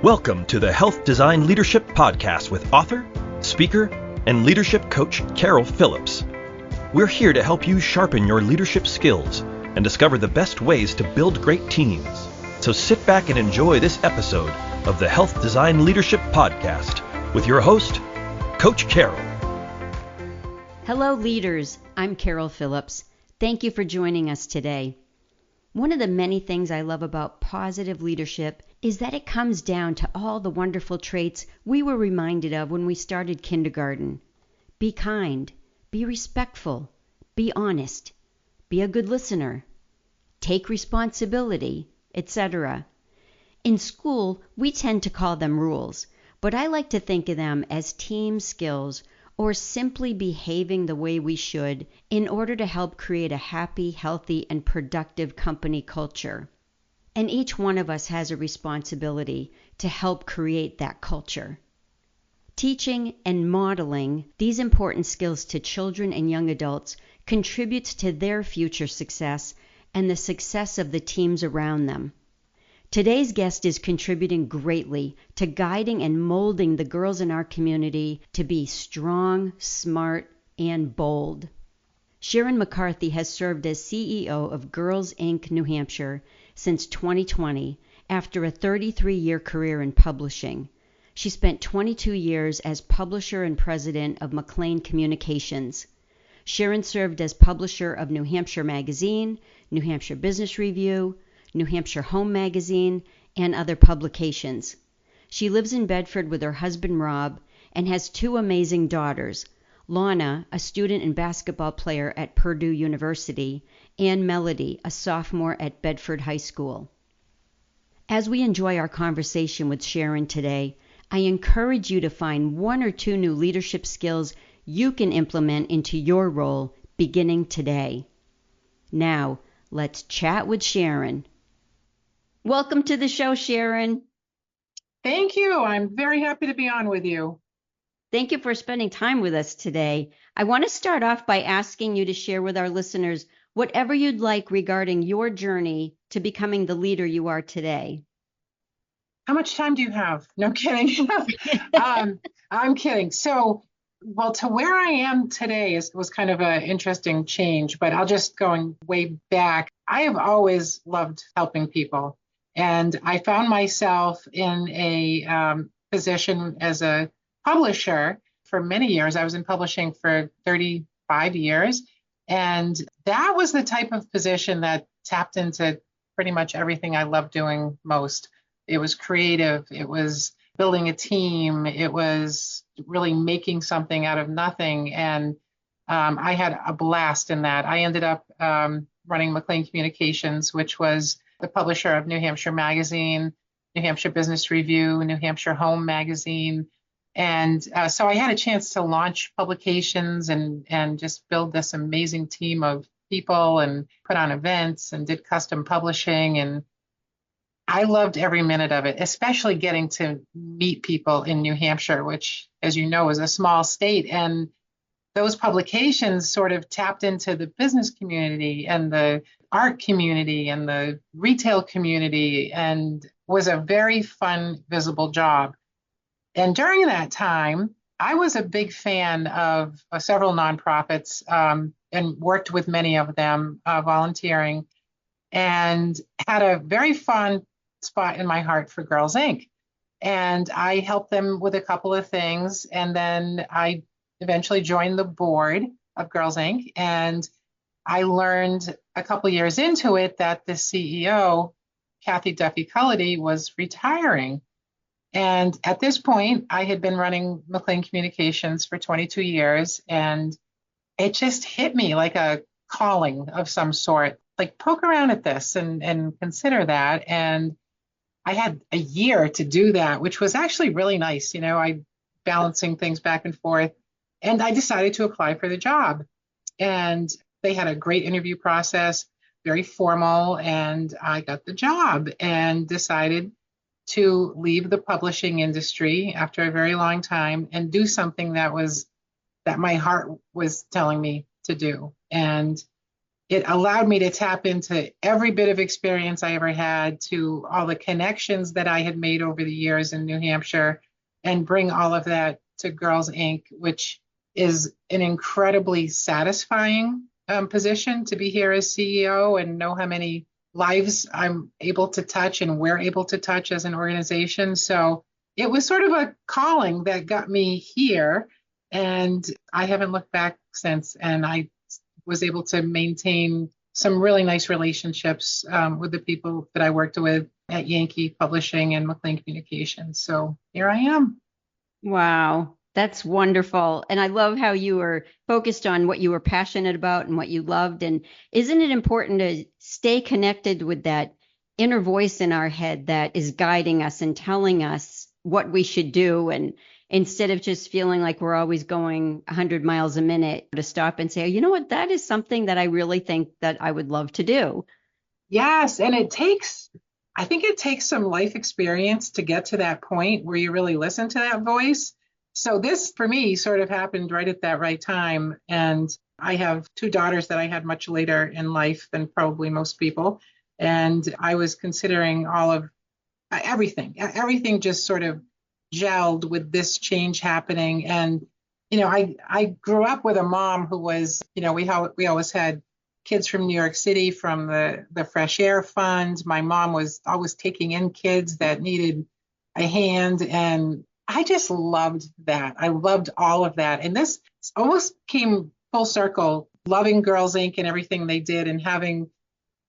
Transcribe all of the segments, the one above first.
Welcome to the Health Design Leadership Podcast with author, speaker, and leadership coach Carol Phillips. We're here to help you sharpen your leadership skills and discover the best ways to build great teams. So sit back and enjoy this episode of the Health Design Leadership Podcast with your host, Coach Carol. Hello, leaders. I'm Carol Phillips. Thank you for joining us today. One of the many things I love about positive leadership is that it comes down to all the wonderful traits we were reminded of when we started kindergarten. Be kind, be respectful, be honest, be a good listener, take responsibility, etc. In school, we tend to call them rules, but I like to think of them as team skills or simply behaving the way we should in order to help create a happy, healthy, and productive company culture. And each one of us has a responsibility to help create that culture. Teaching and modeling these important skills to children and young adults contributes to their future success and the success of the teams around them. Today's guest is contributing greatly to guiding and molding the girls in our community to be strong, smart, and bold. Sharron McCarthy has served as CEO of Girls Inc. New Hampshire since 2020 after a 33-year career in publishing. She spent 22 years as publisher and president of McLean Communications. Sharron served as publisher of New Hampshire Magazine, New Hampshire Business Review, New Hampshire Home Magazine, and other publications. She lives in Bedford with her husband Rob and has two amazing daughters, Lana, a student and basketball player at Purdue University, and Melody, a sophomore at Bedford High School. As we enjoy our conversation with Sharron today, I encourage you to find one or two new leadership skills you can implement into your role beginning today. Now, let's chat with Sharron. Welcome to the show, Sharron. Thank you. I'm very happy to be on with you. Thank you for spending time with us today. I want to start off by asking you to share with our listeners whatever you'd like regarding your journey to becoming the leader you are today. How much time do you have? No kidding. I'm kidding. So, to where I am today was kind of an interesting change, but I'll just going way back. I have always loved helping people. And I found myself in a position as a publisher for many years. I was in publishing for 35 years. And that was the type of position that tapped into pretty much everything I love doing most. It was creative. It was building a team. It was really making something out of nothing. And I had a blast in that. I ended up running McLean Communications, which was the publisher of New Hampshire Magazine, New Hampshire Business Review, New Hampshire Home Magazine. And so I had a chance to launch publications and just build this amazing team of people and put on events and did custom publishing. And I loved every minute of it, especially getting to meet people in New Hampshire, which, as you know, is a small state. And those publications sort of tapped into the business community and the art community and the retail community, and was a very fun, visible job. And during that time, I was a big fan of several nonprofits and worked with many of them volunteering, and had a very fond spot in my heart for Girls Inc. And I helped them with a couple of things. And then I eventually joined the board of Girls Inc. And I learned a couple years into it that the CEO, Kathy Duffy-Cullity, was retiring. And at this point, I had been running McLean Communications for 22 years, and it just hit me like a calling of some sort, like poke around at this and consider that. And I had a year to do that, which was actually really nice. You know, I balancing things back and forth, and I decided to apply for the job. And they had a great interview process, very formal, and I got the job and decided to leave the publishing industry after a very long time and do something that my heart was telling me to do. And it allowed me to tap into every bit of experience I ever had, to all the connections that I had made over the years in New Hampshire, and bring all of that to Girls Inc., which is an incredibly satisfying position to be here as CEO and know how many lives I'm able to touch and we're able to touch as an organization. So it was sort of a calling that got me here, and I haven't looked back since. And I was able to maintain some really nice relationships with the people that I worked with at Yankee Publishing and McLean Communications. So here I am. Wow, that's wonderful. And I love how you were focused on what you were passionate about and what you loved. And isn't it important to stay connected with that inner voice in our head that is guiding us and telling us what we should do? And instead of just feeling like we're always going 100 miles a minute, to stop and say, oh, you know what, that is something that I really think that I would love to do. Yes. And I think it takes some life experience to get to that point where you really listen to that voice. So this, for me, sort of happened right at that right time. And I have two daughters that I had much later in life than probably most people. And I was considering all of everything. Everything just sort of gelled with this change happening. And, I grew up with a mom who was, we always had kids from New York City from the Fresh Air Fund. My mom was always taking in kids that needed a hand. And I just loved that. I loved all of that. And this almost came full circle, loving Girls Inc. and everything they did, and having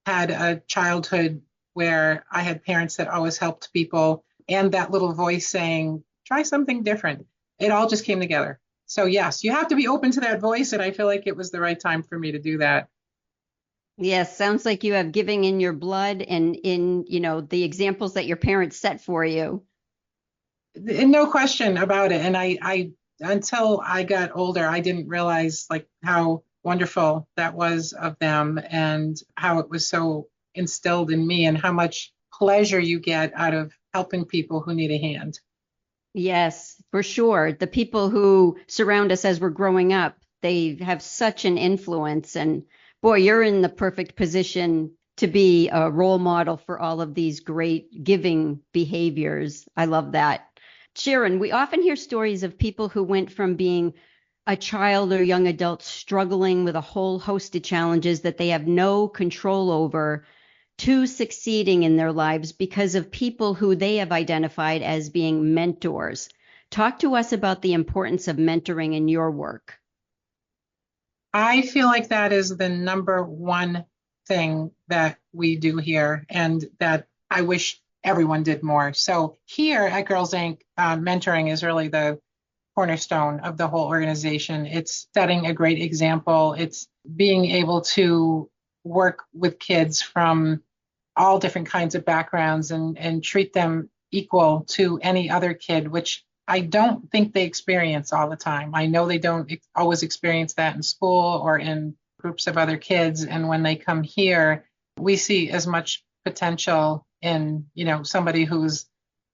had a childhood where I had parents that always helped people, and that little voice saying, try something different. It all just came together. So yes, you have to be open to that voice. And I feel like it was the right time for me to do that. Yes, sounds like you have giving in your blood and in, the examples that your parents set for you. No question about it. And I until I got older, I didn't realize like how wonderful that was of them, and how it was so instilled in me, and how much pleasure you get out of helping people who need a hand. Yes, for sure. The people who surround us as we're growing up, they have such an influence. And boy, you're in the perfect position to be a role model for all of these great giving behaviors. I love that. Sharron, we often hear stories of people who went from being a child or young adult struggling with a whole host of challenges that they have no control over, to succeeding in their lives because of people who they have identified as being mentors. Talk to us about the importance of mentoring in your work. I feel like that is the number one thing that we do here, and that I wish everyone did more. So here at Girls Inc., mentoring is really the cornerstone of the whole organization. It's setting a great example. It's being able to work with kids from all different kinds of backgrounds and treat them equal to any other kid, which I don't think they experience all the time. I know they don't always experience that in school or in groups of other kids. And when they come here, we see as much potential in, somebody who's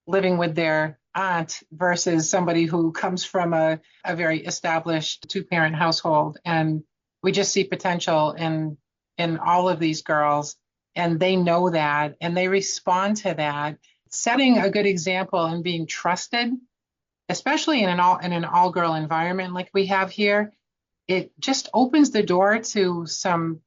living with their aunt versus somebody who comes from a very established two-parent household. And we just see potential in all of these girls, and they know that, and they respond to that. Setting a good example and being trusted, especially in an all-girl environment like we have here, it just opens the door to some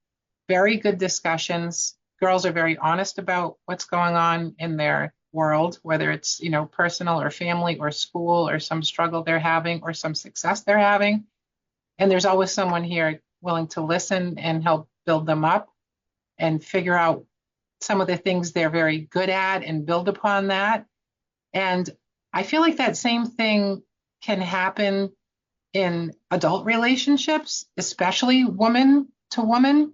very good discussions. Girls are very honest about what's going on in their world, whether it's, personal or family or school or some struggle they're having or some success they're having. And there's always someone here willing to listen and help build them up and figure out some of the things they're very good at and build upon that. And I feel like that same thing can happen in adult relationships, especially woman to woman.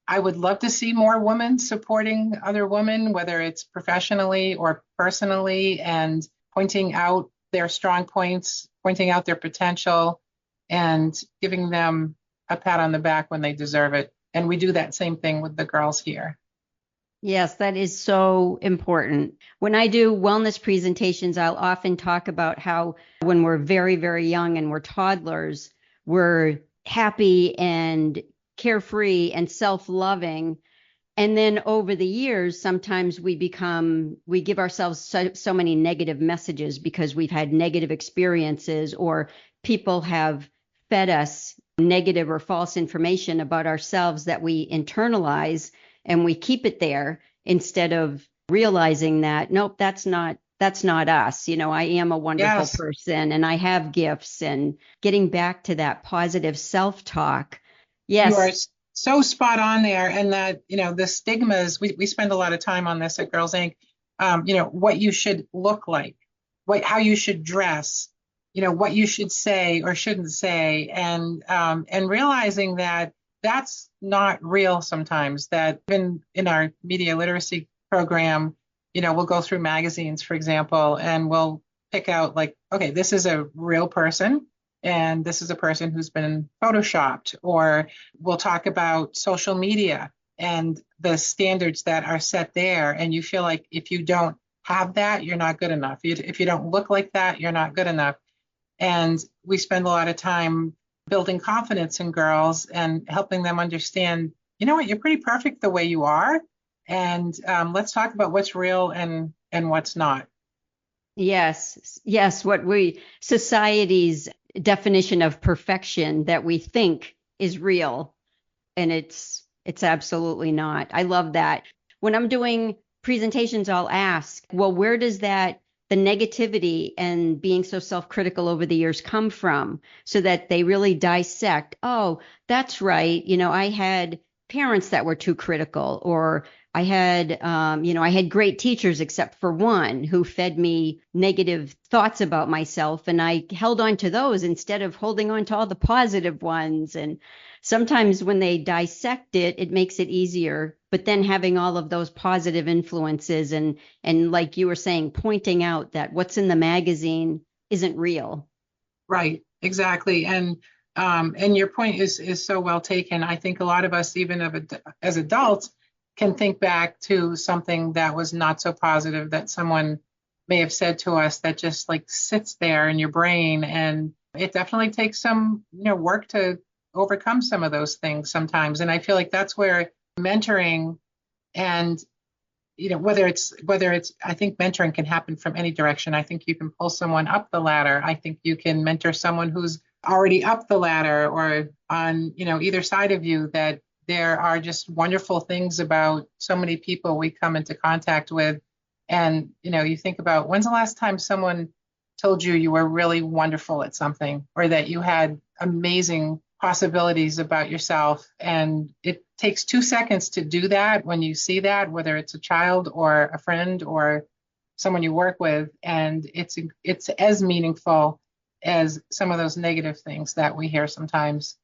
I would love to see more women supporting other women, whether it's professionally or personally, and pointing out their strong points, pointing out their potential, and giving them a pat on the back when they deserve it. And we do that same thing with the girls here. Yes, that is so important. When I do wellness presentations, I'll often talk about how when we're very, very young and we're toddlers, we're happy and carefree and self-loving. And then over the years, sometimes we give ourselves so many negative messages because we've had negative experiences, or people have fed us negative or false information about ourselves that we internalize, and we keep it there instead of realizing that, nope, that's not us. I am a wonderful Yes. person and I have gifts, and getting back to that positive self-talk. You are Yes. so spot on there. And that, the stigmas, we spend a lot of time on this at Girls Inc. What you should look like, how you should dress, what you should say or shouldn't say. And realizing that that's not real sometimes. That even in our media literacy program, we'll go through magazines, for example, and we'll pick out like, okay, this is a real person. And this is a person who's been photoshopped. Or we'll talk about social media and the standards that are set there. And you feel like if you don't have that, you're not good enough. If you don't look like that, you're not good enough. And we spend a lot of time building confidence in girls and helping them understand, you know what, you're pretty perfect the way you are. And let's talk about what's real and what's not. Yes. Society's definition of perfection that we think is real, and it's absolutely not. I love that. When I'm doing presentations, I'll ask, well, where does the negativity and being so self-critical over the years come from, so that they really dissect, oh, that's right. I had parents that were too critical, or I had great teachers except for one who fed me negative thoughts about myself, and I held on to those instead of holding on to all the positive ones. And sometimes when they dissect it, it makes it easier. But then having all of those positive influences and like you were saying, pointing out that what's in the magazine isn't real. Right, exactly. And your point is so well taken. I think a lot of us, even as adults, can think back to something that was not so positive that someone may have said to us that just like sits there in your brain. And it definitely takes some, work to overcome some of those things sometimes. And I feel like that's where mentoring and, whether it's, I think mentoring can happen from any direction. I think you can pull someone up the ladder. I think you can mentor someone who's already up the ladder or on, either side of you. That there are just wonderful things about so many people we come into contact with. And, you think about, when's the last time someone told you you were really wonderful at something, or that you had amazing possibilities about yourself? And it takes 2 seconds to do that when you see that, whether it's a child or a friend or someone you work with. And it's as meaningful as some of those negative things that we hear sometimes.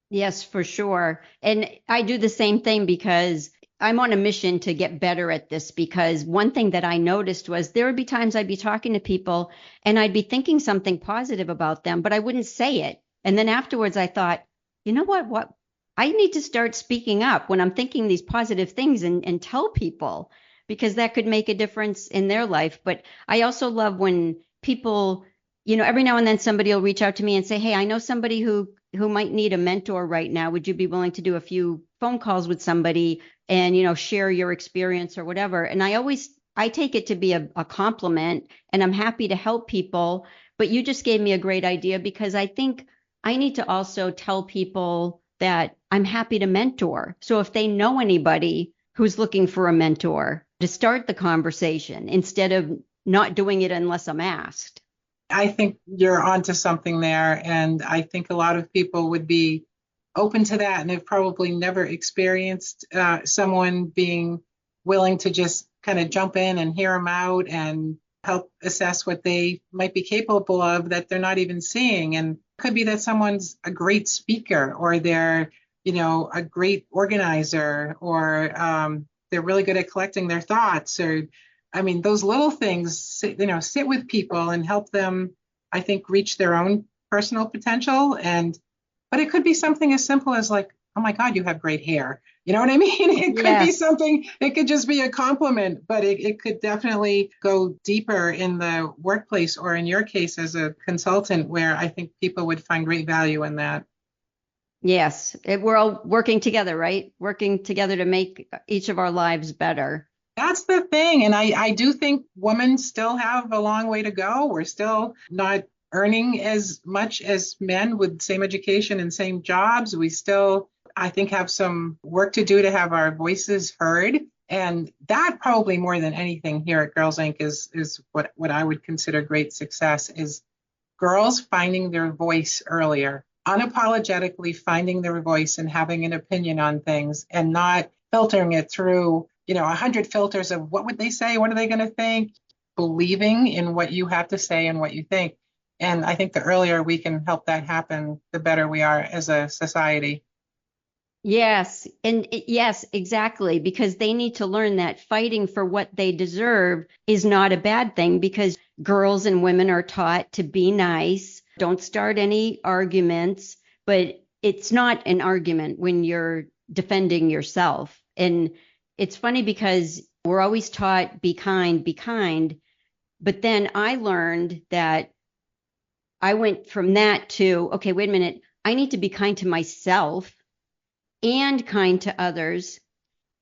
Yes, for sure. And I do the same thing because I'm on a mission to get better at this. Because one thing that I noticed was there would be times I'd be talking to people and I'd be thinking something positive about them, but I wouldn't say it. And then afterwards I thought, you know what? I need to start speaking up when I'm thinking these positive things and tell people, because that could make a difference in their life. But I also love when people, every now and then somebody will reach out to me and say, hey, I know somebody who might need a mentor right now. Would you be willing to do a few phone calls with somebody and, share your experience or whatever? And I take it to be a compliment, and I'm happy to help people. But you just gave me a great idea, because I think I need to also tell people that I'm happy to mentor. So if they know anybody who's looking for a mentor, to start the conversation instead of not doing it unless I'm asked. I think you're onto something there. And I think a lot of people would be open to that and have probably never experienced someone being willing to just kind of jump in and hear them out and help assess what they might be capable of that they're not even seeing. And it could be that someone's a great speaker, or they're, a great organizer, or they're really good at collecting their thoughts, or those little things, sit with people and help them, I think, reach their own personal potential. But it could be something as simple as like, oh my God, you have great hair. You know what I mean? It could be something, it could just be a compliment, but it could definitely go deeper in the workplace, or in your case as a consultant, where I think people would find great value in that. Yes, we're all working together, right? Working together to make each of our lives better. That's the thing. And I do think women still have a long way to go. We're still not earning as much as men with same education and same jobs. We still, I think, have some work to do to have our voices heard. And that probably more than anything here at Girls Inc. is what I would consider great success is girls finding their voice earlier, unapologetically finding their voice and having an opinion on things and not filtering it through, 100 filters of what would they say? What are they going to think? Believing in what you have to say and what you think. And I think the earlier we can help that happen, the better we are as a society. Yes, and yes, exactly, because they need to learn that fighting for what they deserve is not a bad thing because girls and women are taught to be nice, don't start any arguments, but it's not an argument when you're defending yourself. And it's funny because we're always taught be kind, but then I learned that I went from that to, okay, wait a minute, I need to be kind to myself and kind to others.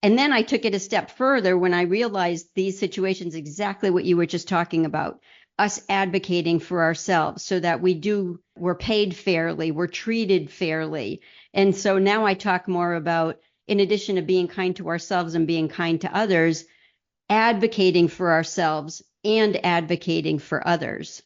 And then I took it a step further when I realized these situations, exactly what you were just talking about, us advocating for ourselves so that we're paid fairly, we're treated fairly. And so now I talk more about, in addition to being kind to ourselves and being kind to others, advocating for ourselves and advocating for others.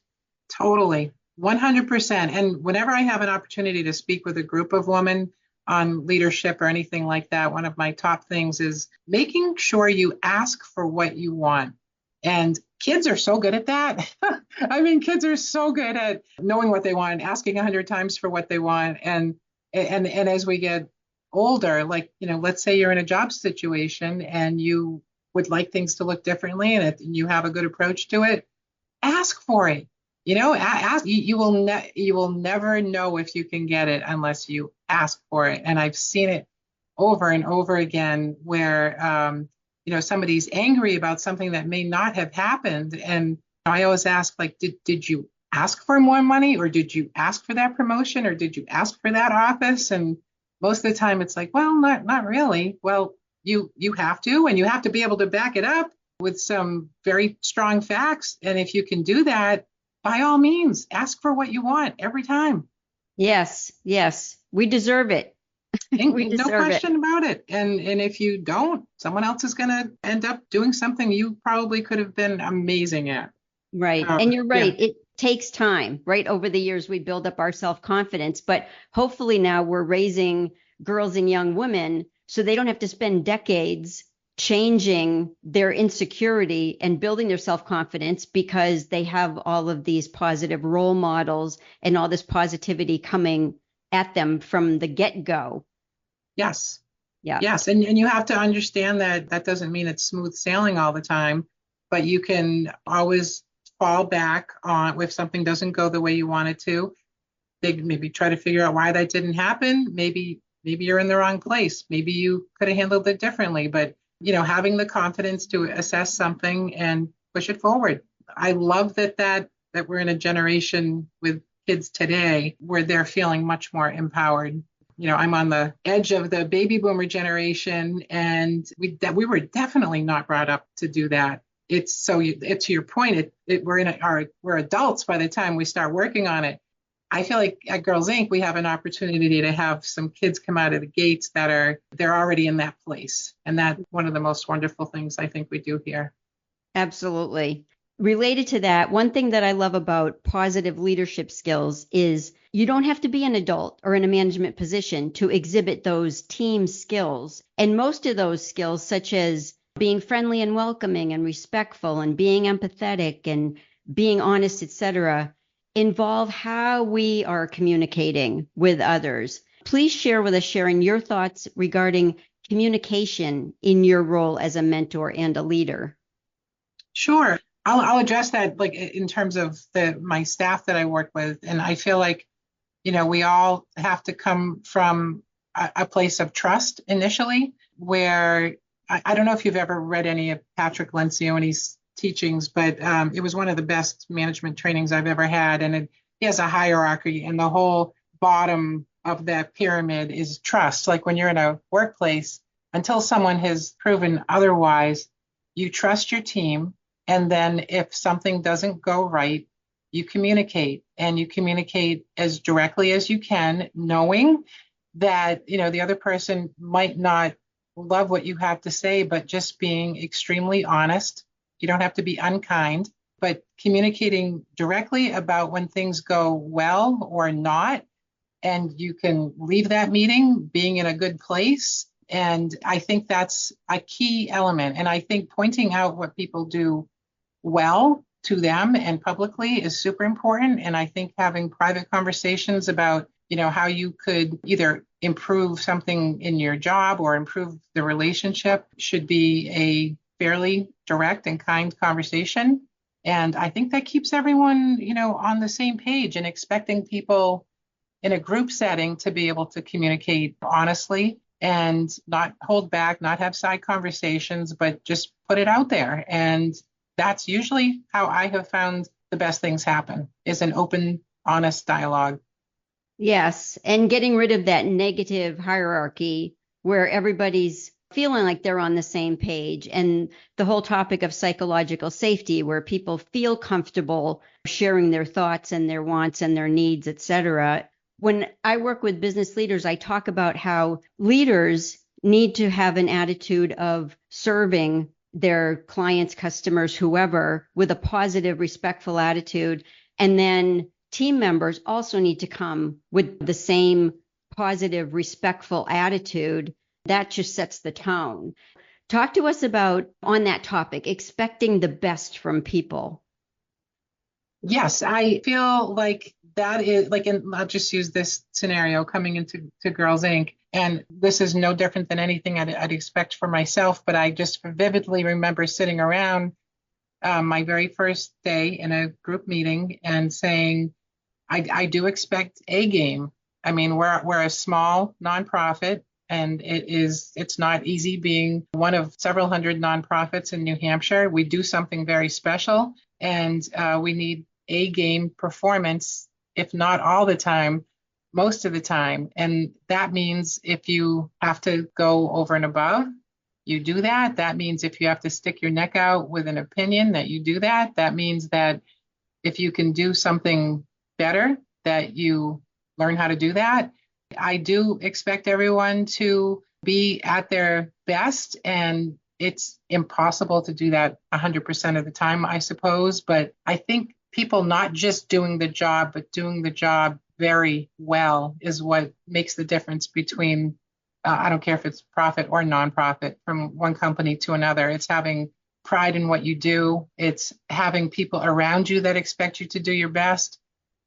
Totally, 100%. And whenever I have an opportunity to speak with a group of women on leadership or anything like that, one of my top things is making sure you ask for what you want. And kids are so good at that. I mean, kids are so good at knowing what they want, asking 100 times for what they want. And as we get older, like, let's say you're in a job situation and you would like things to look differently and you have a good approach to it, ask for it. Ask. You will never know if you can get it unless you ask for it. And I've seen it over and over again where somebody's angry about something that may not have happened. And I always ask, like, did you ask for more money, or did you ask for that promotion, or did you ask for that office? And most of the time it's like, well, not really. Well, you have to, and you have to be able to back it up with some very strong facts. And if you can do that, by all means, ask for what you want every time. Yes, we deserve it. No question about it. And if you don't, someone else is going to end up doing something you probably could have been amazing at. Right. And you're right. Yeah. It takes time, right? Over the years, we build up our self-confidence, but hopefully now we're raising girls and young women so they don't have to spend decades changing their insecurity and building their self-confidence because they have all of these positive role models and all this positivity coming at them from the get-go. Yes. Yeah. Yes. And you have to understand that doesn't mean it's smooth sailing all the time, but you can always fall back on if something doesn't go the way you want it to. Maybe try to figure out why that didn't happen. Maybe you're in the wrong place. Maybe you could have handled it differently, but having the confidence to assess something and push it forward. I love that we're in a generation with kids today where they're feeling much more empowered. I'm on the edge of the baby boomer generation, and we were definitely not brought up to do that. It's to your point, we're adults by the time we start working on it. I feel like at Girls Inc., we have an opportunity to have some kids come out of the gates they're already in that place. And that's one of the most wonderful things I think we do here. Absolutely. Related to that, one thing that I love about positive leadership skills is you don't have to be an adult or in a management position to exhibit those team skills. And most of those skills, such as being friendly and welcoming and respectful and being empathetic and being honest, etc., involve how we are communicating with others. Please share with us, Sharron, your thoughts regarding communication in your role as a mentor and a leader. Sure. I'll address that like in terms of my staff that I work with. And I feel like, we all have to come from a place of trust initially, where I don't know if you've ever read any of Patrick Lencioni's teachings, but it was one of the best management trainings I've ever had. And he has a hierarchy, and the whole bottom of that pyramid is trust. Like when you're in a workplace, until someone has proven otherwise, you trust your team. And then if something doesn't go right, you communicate, and you communicate as directly as you can, knowing that, the other person might not love what you have to say, but just being extremely honest. You don't have to be unkind, but communicating directly about when things go well or not. And you can leave that meeting being in a good place. And I think that's a key element. And I think pointing out what people do well to them and publicly is super important. And I think having private conversations about, how you could either improve something in your job or improve the relationship should be a fairly direct and kind conversation. And I think that keeps everyone, on the same page, and expecting people in a group setting to be able to communicate honestly and not hold back, not have side conversations, but just put it out there. And that's usually how I have found the best things happen, is an open, honest dialogue. Yes, and getting rid of that negative hierarchy where everybody's feeling like they're on the same page, and the whole topic of psychological safety, where people feel comfortable sharing their thoughts and their wants and their needs, etc. When I work with business leaders, I talk about how leaders need to have an attitude of serving their clients, customers, whoever, with a positive, respectful attitude. And then team members also need to come with the same positive, respectful attitude. That just sets the tone. Talk to us about, on that topic, expecting the best from people. Yes, I feel like that is like, and I'll just use this scenario coming into Girls Inc. And this is no different than anything I'd expect for myself, but I just vividly remember sitting around my very first day in a group meeting and saying, I do expect a game. I mean, we're a small nonprofit, and it's not easy being one of several hundred nonprofits in New Hampshire. We do something very special, and we need a game performance, if not all the time, most of the time. And that means if you have to go over and above, you do that. That means if you have to stick your neck out with an opinion, that you do that. That means that if you can do something better, that you learn how to do that. I do expect everyone to be at their best, and it's impossible to do that 100% of the time, I suppose. But I think people not just doing the job, but doing the job very well is what makes the difference between, I don't care if it's profit or nonprofit, from one company to another. It's having pride in what you do. It's having people around you that expect you to do your best,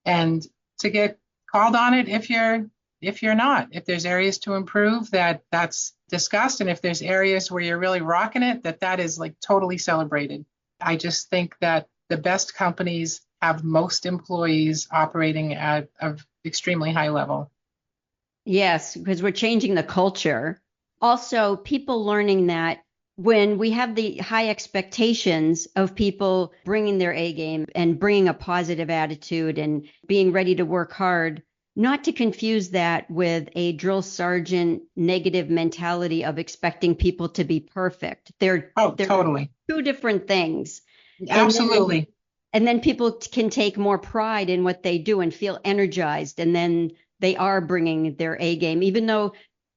and to get called on it if you're not. If there's areas to improve, that's discussed. And if there's areas where you're really rocking it, that is like totally celebrated. I just think that the best companies have most employees operating at an extremely high level. Yes, because we're changing the culture. Also, people learning that when we have the high expectations of people bringing their A game and bringing a positive attitude and being ready to work hard, not to confuse that with a drill sergeant negative mentality of expecting people to be perfect. They're totally two different things. Absolutely. And then people can take more pride in what they do and feel energized. And then they are bringing their A game, even though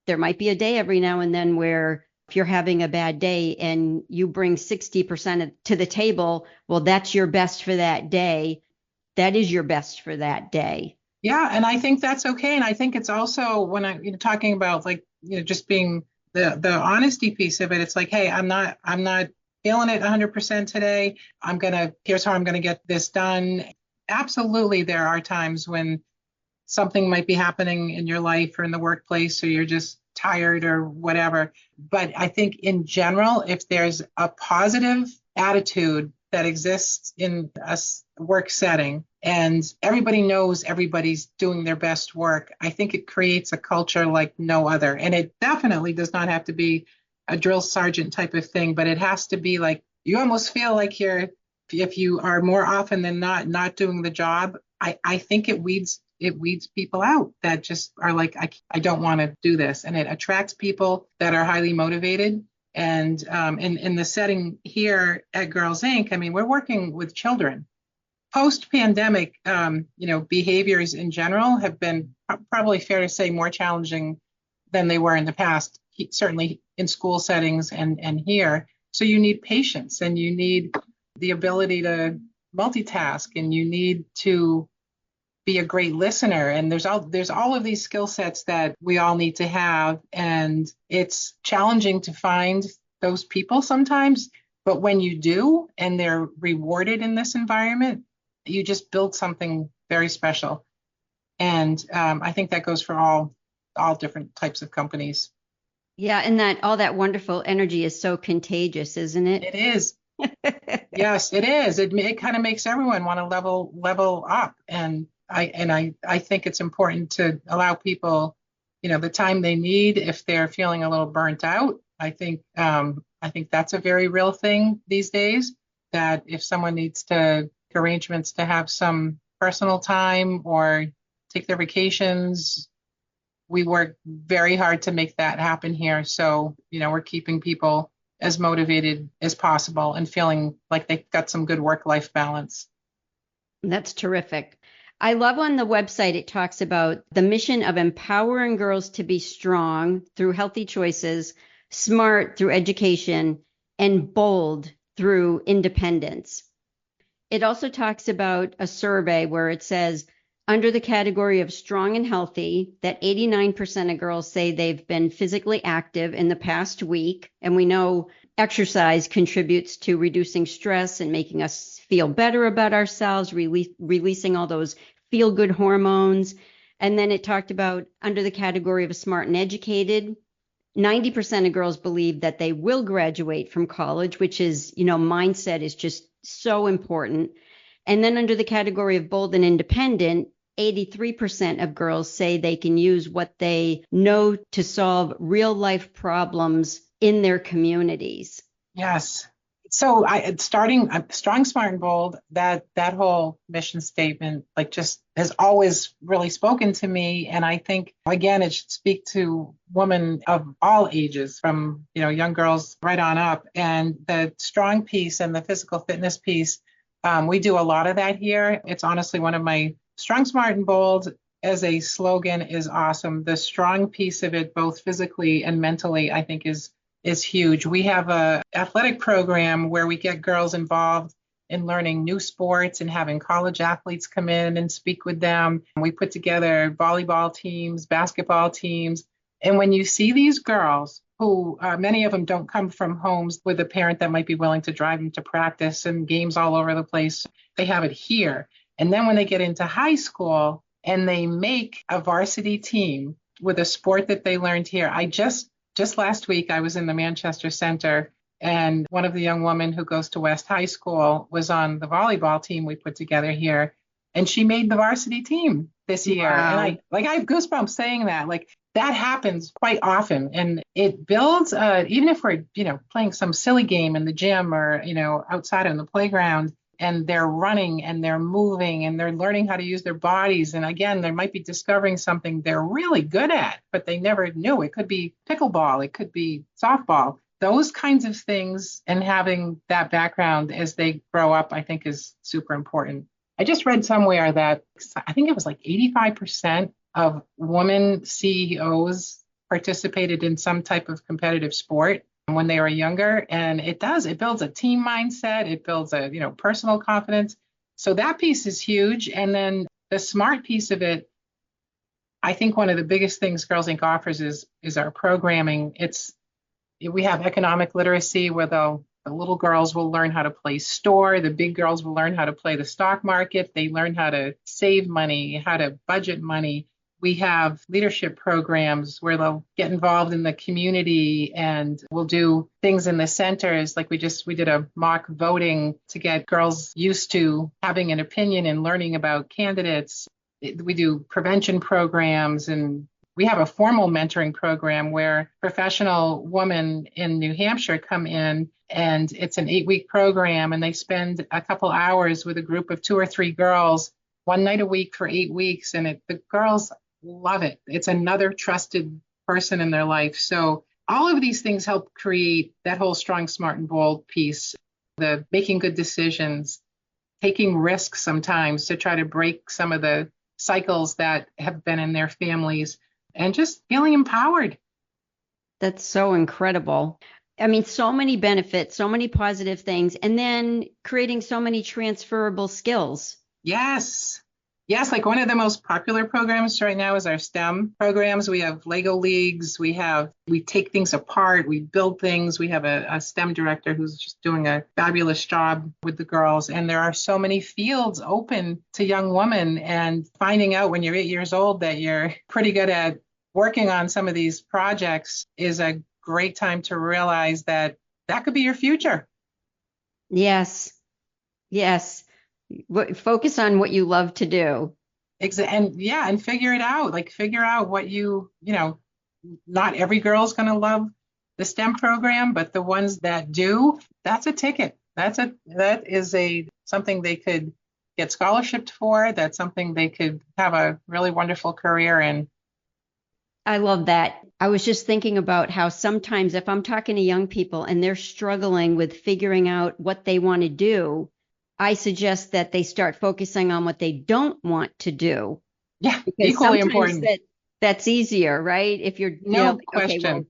there might be a day every now and then where if you're having a bad day and you bring 60% to the table, well, that's your best for that day. That is your best for that day. Yeah, and I think that's okay. And I think it's also, when I'm talking about just being the honesty piece of it, it's like, hey, I'm not feeling it 100% today. Here's how I'm gonna get this done. Absolutely, there are times when something might be happening in your life or in the workplace, or you're just tired or whatever. But I think in general, if there's a positive attitude that exists in a work setting and everybody knows everybody's doing their best work, I think it creates a culture like no other. And it definitely does not have to be a drill sergeant type of thing, but it has to be like, you almost feel like if you are more often than not doing the job, I think it it weeds people out that just are like, I don't want to do this. And it attracts people that are highly motivated. And in the setting here at Girls Inc., I mean, we're working with children. Post-pandemic, behaviors in general have been probably fair to say more challenging than they were in the past, certainly in school settings and here. So you need patience and you need the ability to multitask and you need to be a great listener. And there's all of these skill sets that we all need to have. And it's challenging to find those people sometimes. But when you do, and they're rewarded in this environment, you just build something very special. And I think that goes for all different types of companies. Yeah, and that all that wonderful energy is so contagious, isn't it? It is. Yes, it is. It kind of makes everyone want to level up. And I think it's important to allow people, the time they need if they're feeling a little burnt out. I think that's a very real thing these days, that if someone needs to make arrangements to have some personal time or take their vacations, we work very hard to make that happen here. So, we're keeping people as motivated as possible and feeling like they've got some good work-life balance. That's terrific. I love on the website, it talks about the mission of empowering girls to be strong through healthy choices, smart through education, and bold through independence. It also talks about a survey where it says, under the category of strong and healthy, that 89% of girls say they've been physically active in the past week. And we know exercise contributes to reducing stress and making us feel better about ourselves, releasing all those feel-good hormones. And then it talked about under the category of smart and educated, 90% of girls believe that they will graduate from college, which is, mindset is just so important. And then under the category of bold and independent, 83% of girls say they can use what they know to solve real life problems in their communities. Yes. So starting strong, smart, and bold, that whole mission statement, just has always really spoken to me. And I think, again, it should speak to women of all ages, from, young girls right on up. And the strong piece and the physical fitness piece, we do a lot of that here. It's honestly one of my strong, smart, and bold as a slogan is awesome. The strong piece of it, both physically and mentally, I think is huge. We have a athletic program where we get girls involved in learning new sports and having college athletes come in and speak with them. We put together volleyball teams, basketball teams. And when you see these girls who many of them don't come from homes with a parent that might be willing to drive them to practice and games all over the place, they have it here. And then when they get into high school and they make a varsity team with a sport that they learned here, just last week, I was in the Manchester Center, and one of the young women who goes to West High School was on the volleyball team we put together here, and she made the varsity team this year. Wow. And I have goosebumps saying that. That happens quite often, and it builds. Even if we're playing some silly game in the gym or outside on the playground, and they're running and they're moving and they're learning how to use their bodies. And again, they might be discovering something they're really good at, but they never knew. It could be pickleball, it could be softball, those kinds of things. And having that background as they grow up, I think is super important. I just read somewhere that I think it was 85% of women CEOs participated in some type of competitive sport when they were younger. And it builds a team mindset. It builds a, personal confidence. So that piece is huge. And then the smart piece of it, I think one of the biggest things Girls Inc. offers is our programming. We have economic literacy where the little girls will learn how to play store. The big girls will learn how to play the stock market. They learn how to save money, how to budget money. We have leadership programs where they'll get involved in the community, and we'll do things in the centers. We did a mock voting to get girls used to having an opinion and learning about candidates. We do prevention programs, and we have a formal mentoring program where professional women in New Hampshire come in, and it's an 8-week program, and they spend a couple hours with a group of 2 or 3 girls one night a week for 8 weeks, and the girls love it. It's another trusted person in their life. So all of these things help create that whole strong, smart, and bold piece, the making good decisions, taking risks sometimes to try to break some of the cycles that have been in their families, and just feeling empowered. That's so incredible. I mean, so many benefits, so many positive things, and then creating so many transferable skills. Yes. Yes, like one of the most popular programs right now is our STEM programs. We have Lego leagues, we take things apart, we build things. We have a STEM director who's just doing a fabulous job with the girls. And there are so many fields open to young women, and finding out when you're 8 years old that you're pretty good at working on some of these projects is a great time to realize that that could be your future. Yes. Yes. Focus on what you love to do. And figure it out. Like figure out what not every girl's going to love the STEM program, but the ones that do, that's a ticket. That is something they could get scholarshiped for. That's something they could have a really wonderful career in. I love that. I was just thinking about how sometimes if I'm talking to young people and they're struggling with figuring out what they want to do, I suggest that they start focusing on what they don't want to do. Yeah, because equally important. That's easier, right? If you're question. Okay, well,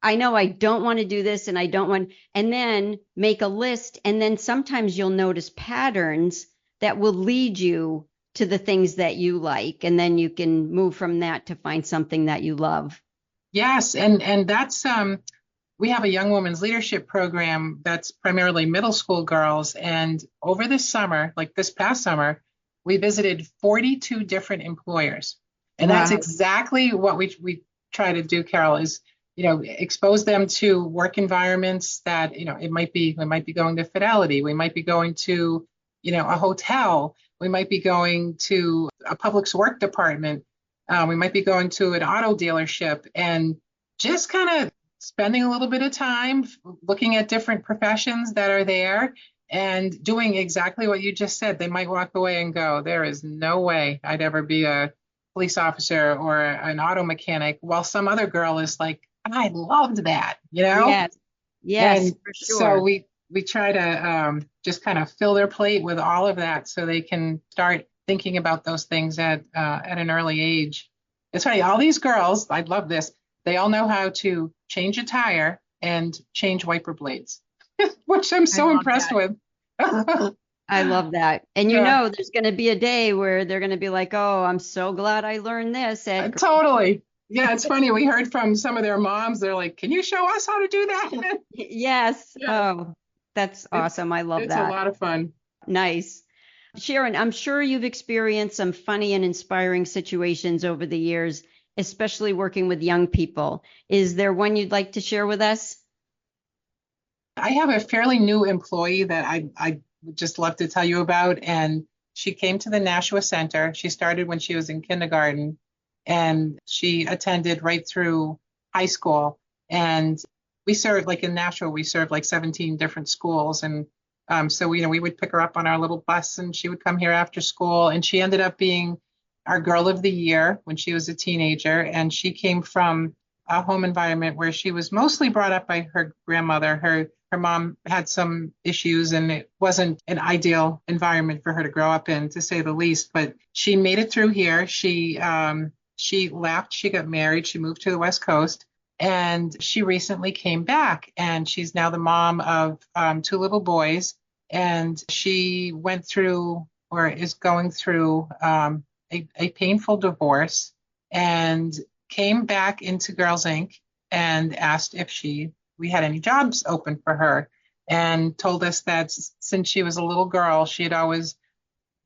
I know I don't want to do this and I don't want, and then make a list. And then sometimes you'll notice patterns that will lead you to the things that you like. And then you can move from that to find something that you love. Yes. And that's, we have a young women's leadership program that's primarily middle school girls. And over this summer, like this past summer, we visited 42 different employers. And That's exactly what we try to do, Carol, is, expose them to work environments that, we might be going to Fidelity. We might be going to, a hotel. We might be going to a public works department. We might be going to an auto dealership, and just kind of spending a little bit of time looking at different professions that are there and doing exactly what you just said. They might walk away and go, there is no way I'd ever be a police officer or an auto mechanic, while some other girl is like, I loved that, Yes, and for sure. So we try to just kind of fill their plate with all of that so they can start thinking about those things at an early age. It's funny, all these girls, I love this, they all know how to change a tire and change wiper blades, which I'm so impressed with. I love that. And there's going to be a day where they're going to be like, oh, I'm so glad I learned this. Totally. Yeah, it's funny. We heard from some of their moms. They're like, can you show us how to do that? Yes. Yeah. Oh, that's awesome. I love that. It's a lot of fun. Nice. Sharron, I'm sure you've experienced some funny and inspiring situations over the years, especially working with young people. Is there one you'd like to share with us? I have a fairly new employee that I would just love to tell you about. And she came to the Nashua Center. She started when she was in kindergarten, and she attended right through high school. And we served, like in Nashua, we served like 17 different schools. And so we would pick her up on our little bus, and she would come here after school. And she ended up being our Girl of the Year when she was a teenager. And she came from a home environment where she was mostly brought up by her grandmother. Her mom had some issues, and it wasn't an ideal environment for her to grow up in, to say the least. But she made it through here. She left, she got married, she moved to the West Coast, and she recently came back, and she's now the mom of 2 little boys. And she went through, or is going through, a painful divorce, and came back into Girls Inc. and asked if we had any jobs open for her, and told us that since she was a little girl, she had always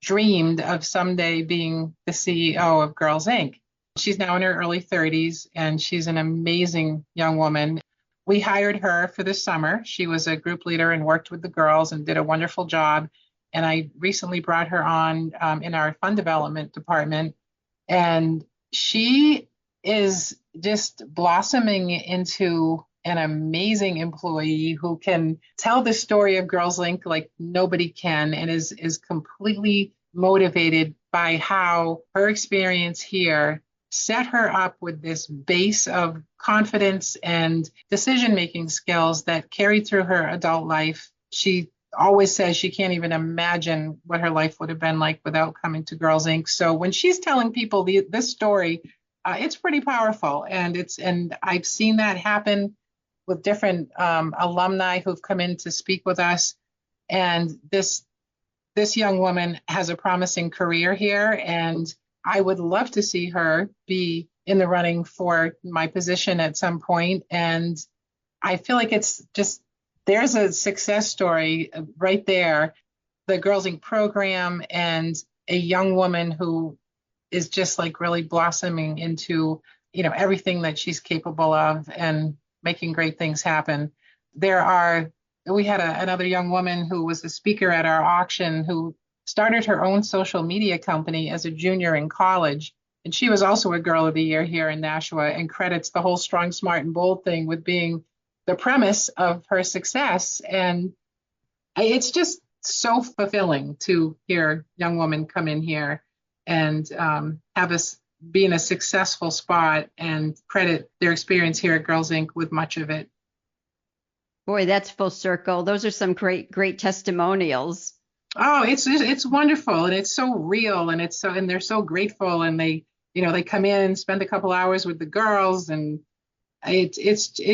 dreamed of someday being the CEO of Girls Inc. She's now in her early 30s, and she's an amazing young woman. We hired her for the summer. She was a group leader and worked with the girls and did a wonderful job. And I recently brought her on in our fund development department, and she is just blossoming into an amazing employee who can tell the story of Girls Inc. like nobody can, and is completely motivated by how her experience here set her up with this base of confidence and decision-making skills that carried through her adult life. She always says she can't even imagine what her life would have been like without coming to Girls Inc. So when she's telling people this story, it's pretty powerful, and I've seen that happen with different alumni who've come in to speak with us. And this young woman has a promising career here, and I would love to see her be in the running for my position at some point. And I feel like it's just, there's a success story right there. The Girls Inc. program and a young woman who is just like really blossoming into, everything that she's capable of and making great things happen. We had another young woman who was a speaker at our auction who started her own social media company as a junior in college. And she was also a Girl of the Year here in Nashua, and credits the whole Strong, Smart, and Bold thing with being the premise of her success. And it's just so fulfilling to hear a young woman come in here and have us be in a successful spot and credit their experience here at Girls Inc. with much of it. Boy, that's full circle. Those are some great testimonials. Oh, it's wonderful, and it's so real, and they're so grateful, and they come in and spend a couple hours with the girls, and it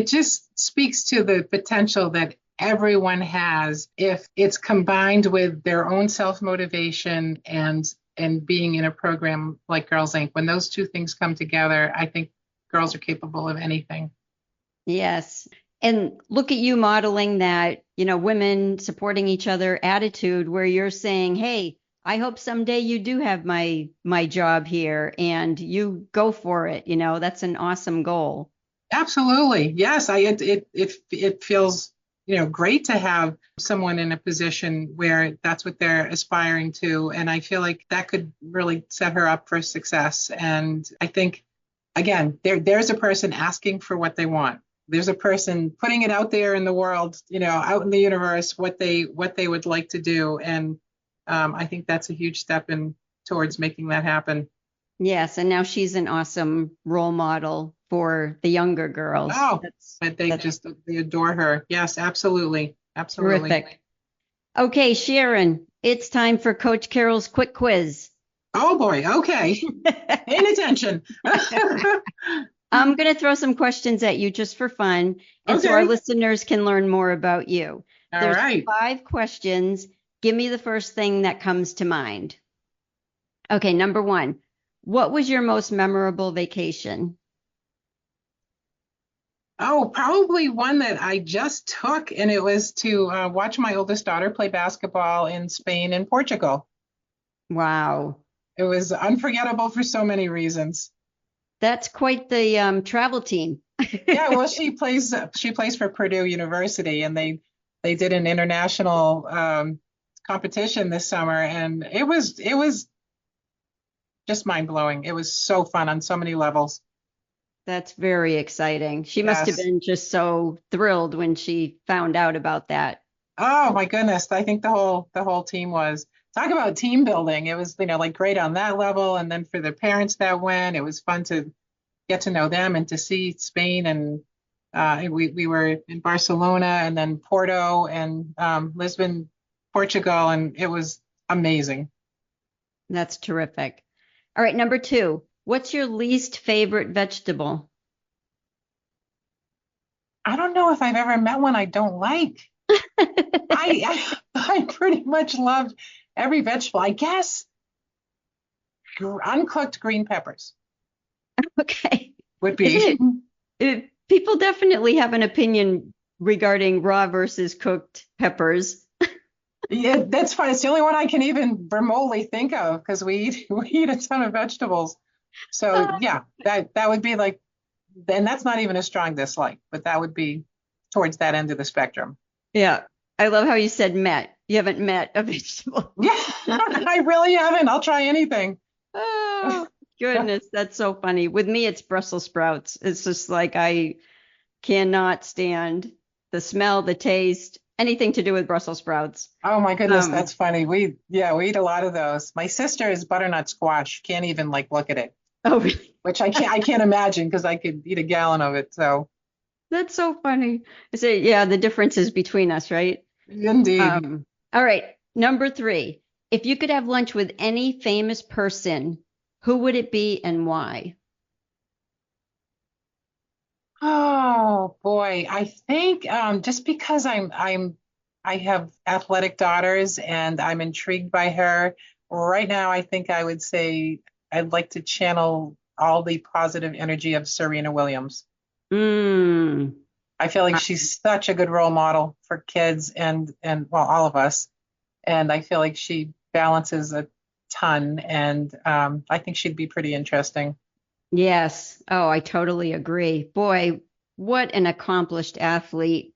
just speaks to the potential that everyone has if it's combined with their own self-motivation and being in a program like Girls Inc. When those two things come together, I think girls are capable of anything. Yes. And look at you modeling that, women supporting each other attitude, where you're saying, hey, I hope someday you do have my job here and you go for it. That's an awesome goal. Absolutely. Yes. It feels, great to have someone in a position where that's what they're aspiring to. And I feel like that could really set her up for success. And I think, again, there's a person asking for what they want. There's a person putting it out there in the world, out in the universe, what they would like to do. And I think that's a huge step towards making that happen. Yes. And now she's an awesome role model for the younger girls. Oh, they adore her. Yes, absolutely. Absolutely. Terrific. Okay, Sharron, it's time for Coach Carol's quick quiz. Oh boy. Okay. Paying attention. I'm going to throw some questions at you just for fun, and so our listeners can learn more about you. There's 5 questions. Give me the first thing that comes to mind. Okay, number 1. What was your most memorable vacation? Oh, probably one that I just took, and it was to watch my oldest daughter play basketball in Spain and Portugal. Wow. It was unforgettable for so many reasons. That's quite the travel team. Yeah, well, she plays for Purdue University, and they did an international competition this summer, and it was just mind-blowing. It was so fun on so many levels. That's very exciting. She must have been just so thrilled when she found out about that. Oh my goodness. I think the whole team was. Talk about team building. It was, like great on that level. And then for the parents that went, it was fun to get to know them and to see Spain. And we were in Barcelona and then Porto and Lisbon, Portugal. And it was amazing. That's terrific. All right. Number 2, what's your least favorite vegetable? I don't know if I've ever met one I don't like. I pretty much loved every vegetable. I guess uncooked green peppers. Okay. Would be. People definitely have an opinion regarding raw versus cooked peppers. Yeah, that's fine. It's the only one I can even remotely think of because we eat a ton of vegetables. So yeah, that would be like, and that's not even a strong dislike, but that would be towards that end of the spectrum. Yeah. I love how you said met. You haven't met a vegetable. Yeah, I really haven't. I'll try anything. Oh, goodness. That's so funny. With me, it's Brussels sprouts. It's just like I cannot stand the smell, the taste. anything to do with Brussels sprouts. Oh my goodness, Um, that's funny. We eat a lot of those. My sister is butternut squash. Can't even like look at it, oh, really? which I can't imagine because I could eat a gallon of it. So That's so funny. I say, yeah, the differences between us, right? indeed. All right. Number 3. If you could have lunch with any famous person, who would it be and why? Oh boy, I think just because I have athletic daughters and I'm intrigued by her. Right now, I think I would say I'd like to channel all the positive energy of Serena Williams. Mm, I feel like she's such a good role model for kids and well, all of us. And I feel like she balances a ton, and I think she'd be pretty interesting. yes. Oh, I totally agree. Boy, what an accomplished athlete.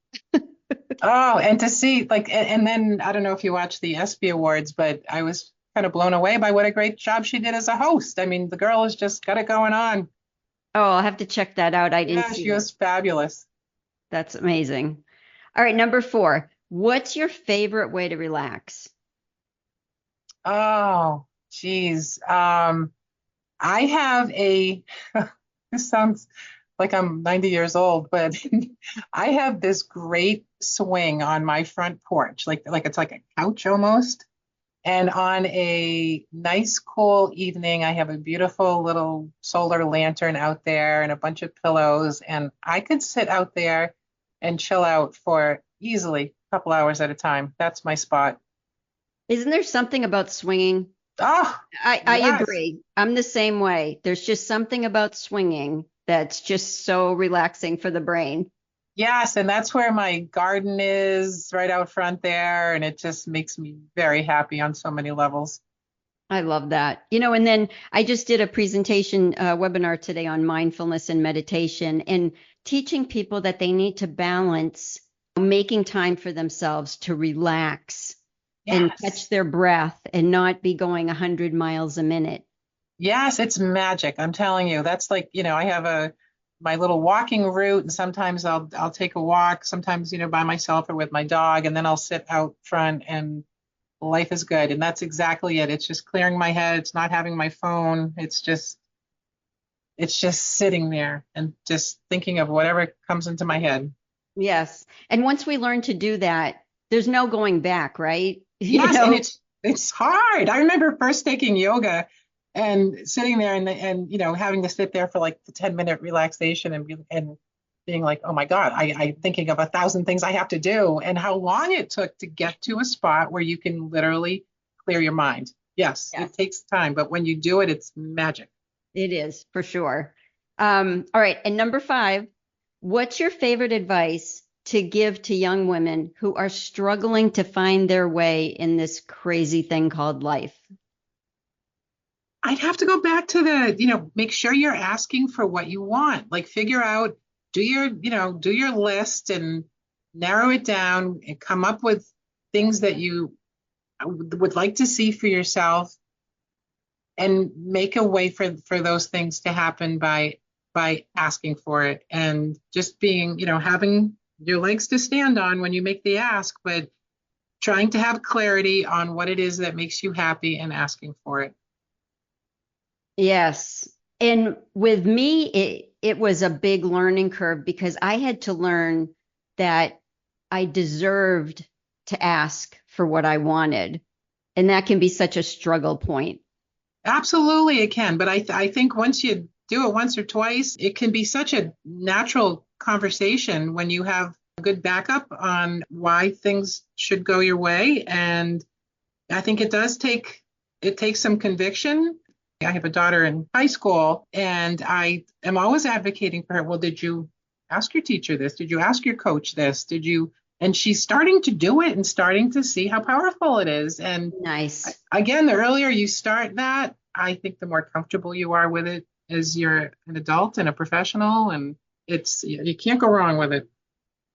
Oh, and to see like, and then I don't know if you watched the ESPY Awards, but I was kind of blown away by what a great job she did as a host. I mean, the girl has just got it going on. Oh, I'll have to check that out. I didn't Yeah, see she it. was fabulous. That's amazing. All right, number 4. What's your favorite way to relax? Oh, geez. I have a, this sounds like I'm 90 years old, but I have this great swing on my front porch, like it's like a couch almost. And on a nice cool evening, I have a beautiful little solar lantern out there and a bunch of pillows, and I could sit out there and chill out for easily a couple hours at a time. That's my spot. Isn't there something about swinging? Oh, I yes. agree. I'm the same way. There's just something about swinging that's just so relaxing for the brain. Yes, and that's where my garden is, right out front there, and it just makes me very happy on so many levels. I love that. And then I just did a presentation webinar today on mindfulness and meditation and teaching people that they need to balance making time for themselves to relax and catch Yes. their breath and not be going 100 miles a minute. Yes, it's magic. I'm telling you. That's like, I have my little walking route, and sometimes I'll take a walk, sometimes, by myself or with my dog, and then I'll sit out front and life is good. And that's exactly it. It's just clearing my head. It's not having my phone. It's just sitting there and just thinking of whatever comes into my head. Yes. And once we learn to do that, there's no going back, right? Yes, and it's hard. I remember first taking yoga and sitting there and having to sit there for like the 10-minute relaxation and being like, oh my God, I'm thinking of 1,000 things I have to do, and how long it took to get to a spot where you can literally clear your mind. Yes, Yes, it takes time, but when you do it, it's magic. it is for sure. All right. And number 5, what's your favorite advice to give to young women who are struggling to find their way in this crazy thing called life? I'd have to go back to make sure you're asking for what you want. Like figure out, do your list and narrow it down and come up with things that you would like to see for yourself, and make a way for those things to happen by asking for it, and just being, having your legs to stand on when you make the ask, but trying to have clarity on what it is that makes you happy and asking for it. Yes. And with me, it was a big learning curve because I had to learn that I deserved to ask for what I wanted. And that can be such a struggle point. Absolutely, it can. But I think once you do it once or twice, it can be such a natural conversation when you have a good backup on why things should go your way. And I think it takes some conviction. I have a daughter in high school, and I am always advocating for her. Well, did you ask your teacher this? Did you ask your coach this? Did you? And she's starting to do it and starting to see how powerful it is. And Nice. again, the earlier you start that, I think the more comfortable you are with it as you're an adult and a professional. And you can't go wrong with it.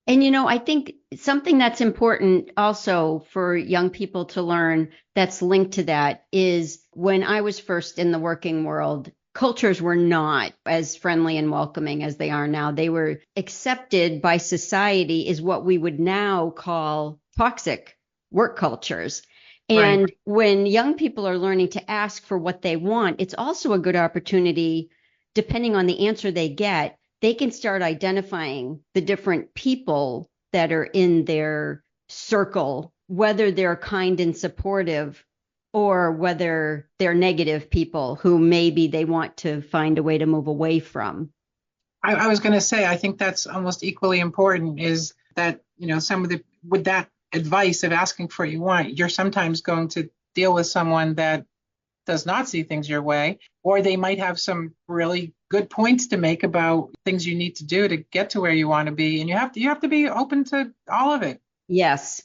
And I think something that's important also for young people to learn that's linked to that is when I was first in the working world, cultures were not as friendly and welcoming as they are now. They were accepted by society as what we would now call toxic work cultures. And Right. when young people are learning to ask for what they want, it's also a good opportunity, depending on the answer they get, they can start identifying the different people that are in their circle, whether they're kind and supportive or whether they're negative people who maybe they want to find a way to move away from. I was going to say, I think that's almost equally important is that, with that advice of asking for what you want, you're sometimes going to deal with someone that does not see things your way, or they might have some really good points to make about things you need to do to get to where you want to be. And you have to be open to all of it. Yes.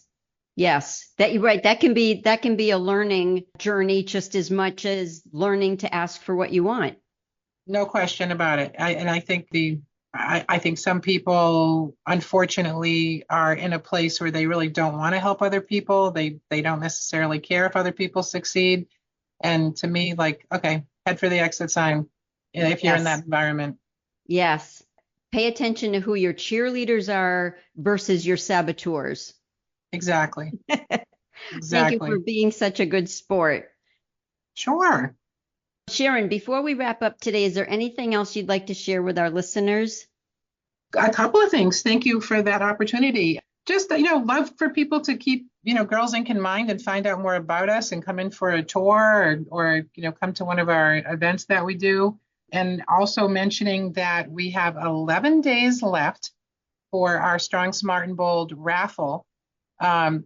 Yes, you're right. That can be a learning journey just as much as learning to ask for what you want. No question about it. I think some people, unfortunately, are in a place where they really don't want to help other people. They don't necessarily care if other people succeed. And to me, like, okay, head for the exit sign if you're in that environment. Yes. Pay attention to who your cheerleaders are versus your saboteurs. Exactly. Thank you for being such a good sport. Sure. Sharron, before we wrap up today, is there anything else you'd like to share with our listeners? A couple of things. Thank you for that opportunity. Just, love for people to keep, Girls Inc. in mind and find out more about us and come in for a tour or come to one of our events that we do. And also mentioning that we have 11 days left for our Strong, Smart, and Bold raffle,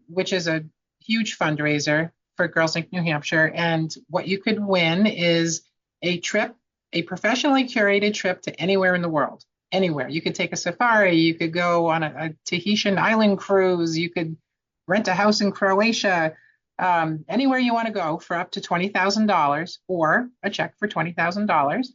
which is a huge fundraiser for Girls Inc. New Hampshire. And what you could win is a professionally curated trip to anywhere in the world. Anywhere. You could take a safari, you could go on a Tahitian island cruise, you could rent a house in Croatia, anywhere you want to go for up to $20,000 or a check for $20,000.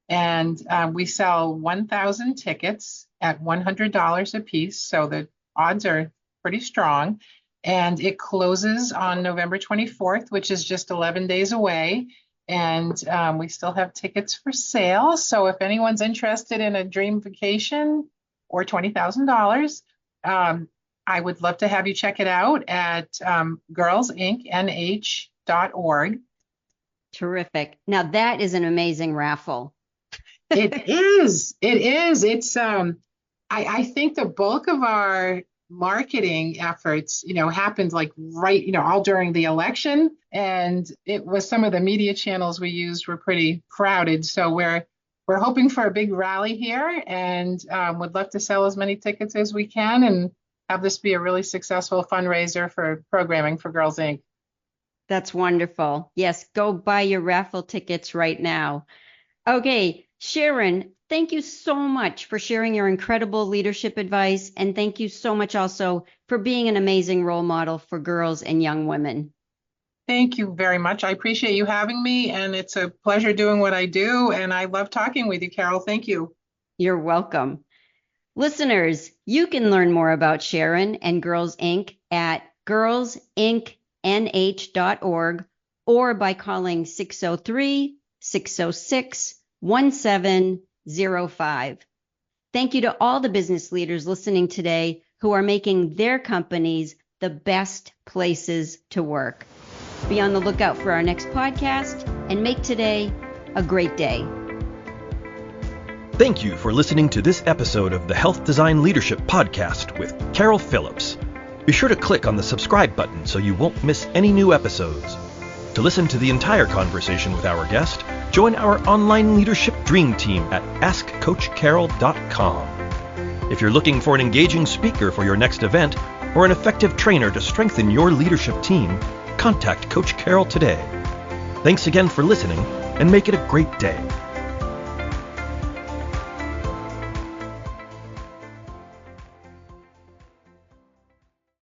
And we sell 1,000 tickets at $100 a piece. So the odds are pretty strong. And it closes on November 24th, which is just 11 days away. And we still have tickets for sale. So if anyone's interested in a dream vacation or $20,000, I would love to have you check it out at girlsincnh.org. Terrific. Now that is an amazing raffle. It is. It's I think the bulk of our marketing efforts, happened like right, all during the election. And it was some of the media channels we used were pretty crowded. So we're hoping for a big rally here and would love to sell as many tickets as we can and have this be a really successful fundraiser for programming for Girls Inc. That's wonderful. Yes, go buy your raffle tickets right now. Okay, Sharron, thank you so much for sharing your incredible leadership advice. And thank you so much also for being an amazing role model for girls and young women. Thank you very much. I appreciate you having me. And it's a pleasure doing what I do. And I love talking with you, Carol. Thank you. You're welcome. Listeners, you can learn more about Sharron and Girls Inc. at girlsincnh.org or by calling 603-606-1705. Thank you to all the business leaders listening today who are making their companies the best places to work. Be on the lookout for our next podcast and make today a great day. Thank you for listening to this episode of the Health Design Leadership Podcast with Carol Phillips. Be sure to click on the subscribe button so you won't miss any new episodes. To listen to the entire conversation with our guest, join our online leadership dream team at askcoachcarol.com. If you're looking for an engaging speaker for your next event or an effective trainer to strengthen your leadership team, contact Coach Carol today. Thanks again for listening and make it a great day.